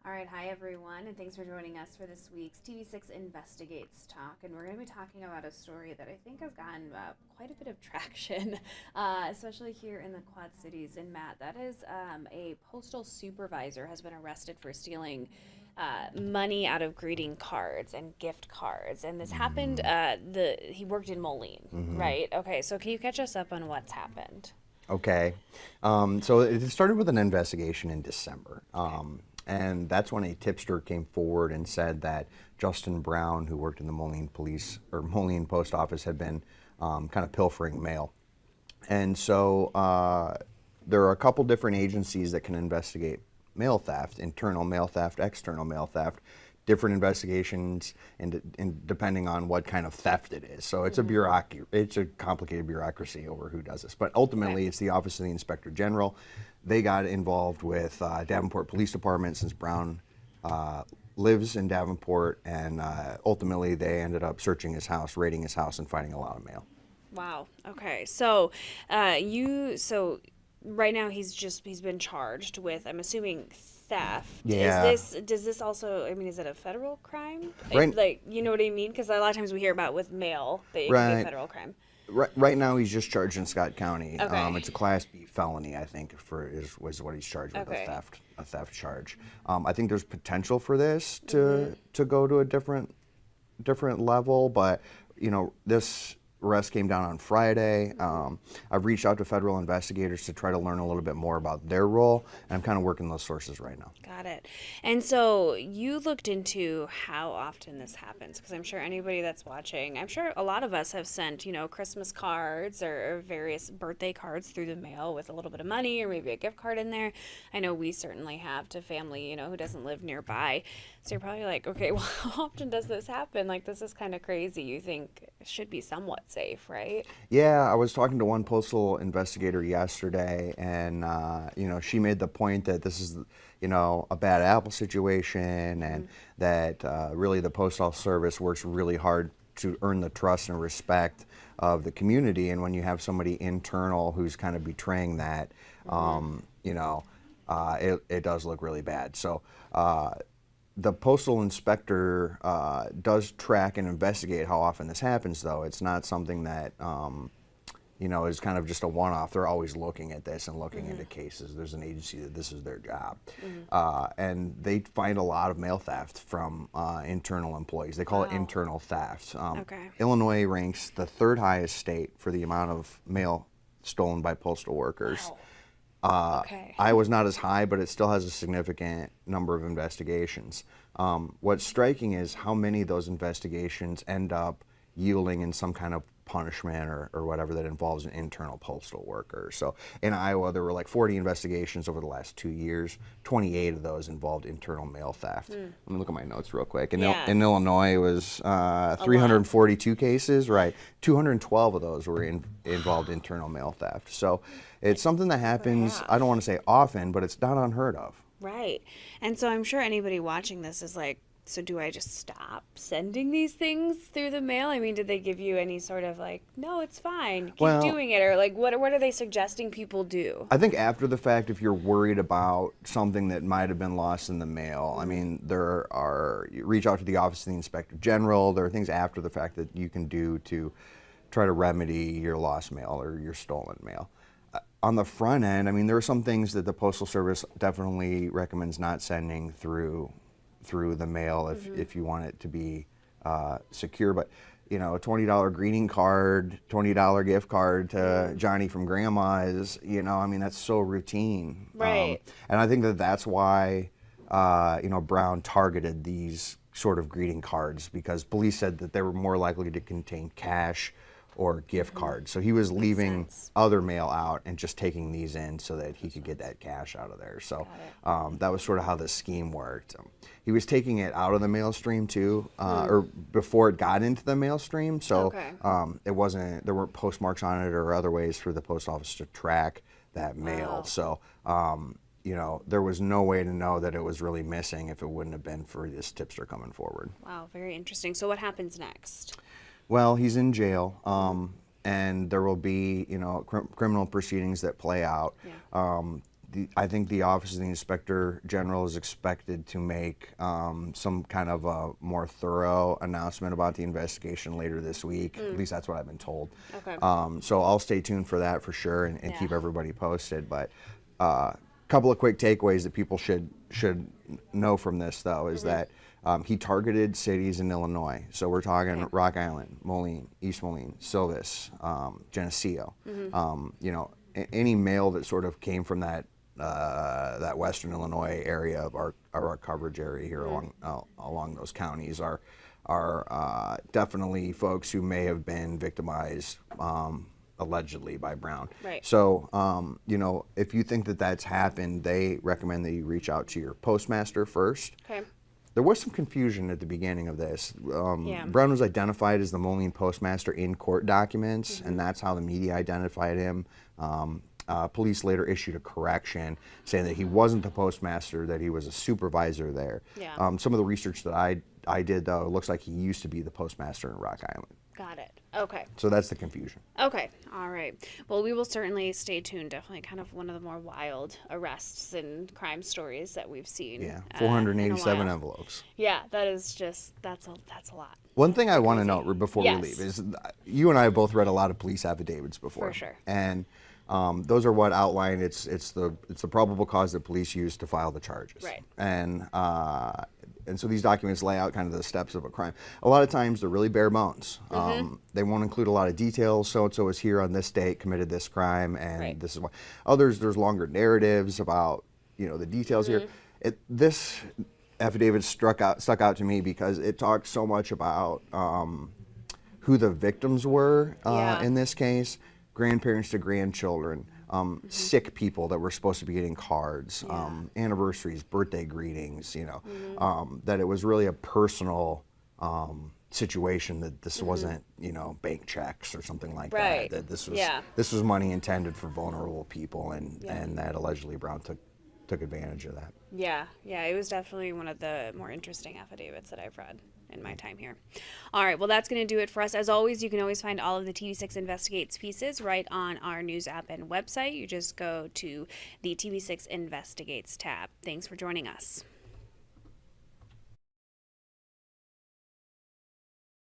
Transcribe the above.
All right, hi everyone, and thanks for joining us for this week's TV6 Investigates Talk. And we're going to be talking about a story that I think has gotten quite a bit of traction, especially here in the Quad Cities. And Matt, that is a postal supervisor has been arrested for stealing money out of greeting cards and gift cards. And this happened. He worked in Moline, right? Okay, so can you catch us up on what's happened? Okay. So it started with an investigation in December. And that's when a tipster came forward and said that Justin Brown, who worked in the Moline police or Moline post office, had been kind of pilfering mail. And so there are a couple different agencies that can investigate mail theft: internal mail theft, external mail theft, different investigations, and depending on what kind of theft it is. So it's it's a complicated bureaucracy over who does this. But ultimately, it's the Office of the Inspector General. They got involved with Davenport Police Department, since Brown lives in Davenport, and ultimately they ended up searching his house, raiding his house, and finding a lot of mail. Wow. Okay. So, right now he's been charged with, I'm assuming, theft. Yeah. Does this also, I mean, is it a federal crime? Right. Like, you know what I mean? Because a lot of times we hear about with mail that it can be a Right. federal crime. Right now, he's just charged in Scott County. Okay. It's a Class B felony, I think, was what he's charged with, Okay. a theft charge. I think there's potential for this to go to a different level, but this arrest came down on Friday. I've reached out to federal investigators to try to learn a little bit more about their role, and I'm kind of working those sources right now. Got it. And so you looked into how often this happens, because I'm sure anybody that's watching, I'm sure a lot of us have sent, Christmas cards or various birthday cards through the mail with a little bit of money or maybe a gift card in there. I know we certainly have to family, who doesn't live nearby. So you're probably like, okay, well, how often does this happen? Like, this is kind of crazy. You think it should be somewhat safe, right? Yeah, I was talking to one postal investigator yesterday, and she made the point that this is, a bad apple situation, and that really the postal service works really hard to earn the trust and respect of the community. And when you have somebody internal who's kind of betraying that, it does look really bad. So. The postal inspector does track and investigate how often this happens, though. It's not something that, is kind of just a one-off. They're always looking at this and looking into cases. There's an agency that this is their job. And they find a lot of mail theft from internal employees. They call it internal theft. Okay. Illinois ranks the third highest state for the amount of mail stolen by postal workers. Wow. Okay. Iowa's not as high, but it still has a significant number of investigations. What's striking is how many of those investigations end up yielding in some kind of punishment or whatever that involves an internal postal worker. So in Iowa, there were like 40 investigations over the last 2 years. 28 of those involved internal mail theft. Let me look at my notes real quick. In Illinois, it was 342 cases, right? 212 of those were involved internal mail theft. So it's something that happens, I don't want to say often, but it's not unheard of. Right. And so I'm sure anybody watching this is like, so do I just stop sending these things through the mail? I mean, did they give you any sort of like, no, it's fine, keep doing it? Or like, what are they suggesting people do? I think after the fact, if you're worried about something that might have been lost in the mail, I mean, you reach out to the Office of the Inspector General. There are things after the fact that you can do to try to remedy your lost mail or your stolen mail. On the front end, I mean, there are some things that the Postal Service definitely recommends not sending through the mail if you want it to be secure. But a $20 greeting card, $20 gift card to Johnny from Grandma is, I mean, that's so routine. Right. And I think that's why Brown targeted these sort of greeting cards, because police said that they were more likely to contain cash or gift cards. So he was leaving other mail out and just taking these in so that he could get that cash out of there. So that was sort of how the scheme worked. He was taking it out of the mail stream too, or before it got into the mail stream. So there weren't postmarks on it or other ways for the post office to track that mail. So there was no way to know that it was really missing if it wouldn't have been for this tipster coming forward. Wow, very interesting. So what happens next? Well, he's in jail, and there will be, criminal proceedings that play out. Yeah. I think the Office of the Inspector General is expected to make some kind of a more thorough announcement about the investigation later this week. At least that's what I've been told. Okay. So I'll stay tuned for that for sure and keep everybody posted. But a couple of quick takeaways that people should know from this, though, is that he targeted cities in Illinois. So we're talking Rock Island, Moline, East Moline, Silvis, Geneseo. You know, any mail that sort of came from that Western Illinois area of our coverage area here along those counties are definitely folks who may have been victimized allegedly by Brown. Right. So, you know, if you think that that's happened, they recommend that you reach out to your postmaster first. Okay. There was some confusion at the beginning of this. Brown was identified as the Moline postmaster in court documents, and that's how the media identified him. Police later issued a correction saying that he wasn't the postmaster, that he was a supervisor there. Yeah. Some of the research that I did, though, it looks like he used to be the postmaster in Rock Island. Got it. Okay. So that's the confusion. Okay. All right. Well, we will certainly stay tuned. Definitely kind of one of the more wild arrests and crime stories that we've seen. Yeah, in 487 a while. envelopes. Yeah, that is just, that's a lot. One thing I want to note before we leave is you and I have both read a lot of police affidavits before. For sure. And those are what outline it's the probable cause that police use to file the charges. Right. And so these documents lay out kind of the steps of a crime. A lot of times they're really bare bones. They won't include a lot of details. So-and-so is here on this date, committed this crime, and this is why. Others, there's longer narratives about, you know, the details here. This affidavit stuck out to me because it talked so much about who the victims were in this case, grandparents to grandchildren, sick people that were supposed to be getting cards, anniversaries, birthday greetings, you know, that it was really a personal situation, that this wasn't, you know, bank checks or something like that. That this was money intended for vulnerable people, and that allegedly Brown took advantage of that. Yeah, it was definitely one of the more interesting affidavits that I've read in my time here. All right, well, that's going to do it for us. As always, you can always find all of the TV6 Investigates pieces right on our news app and website. You just go to the TV6 Investigates tab. Thanks for joining us.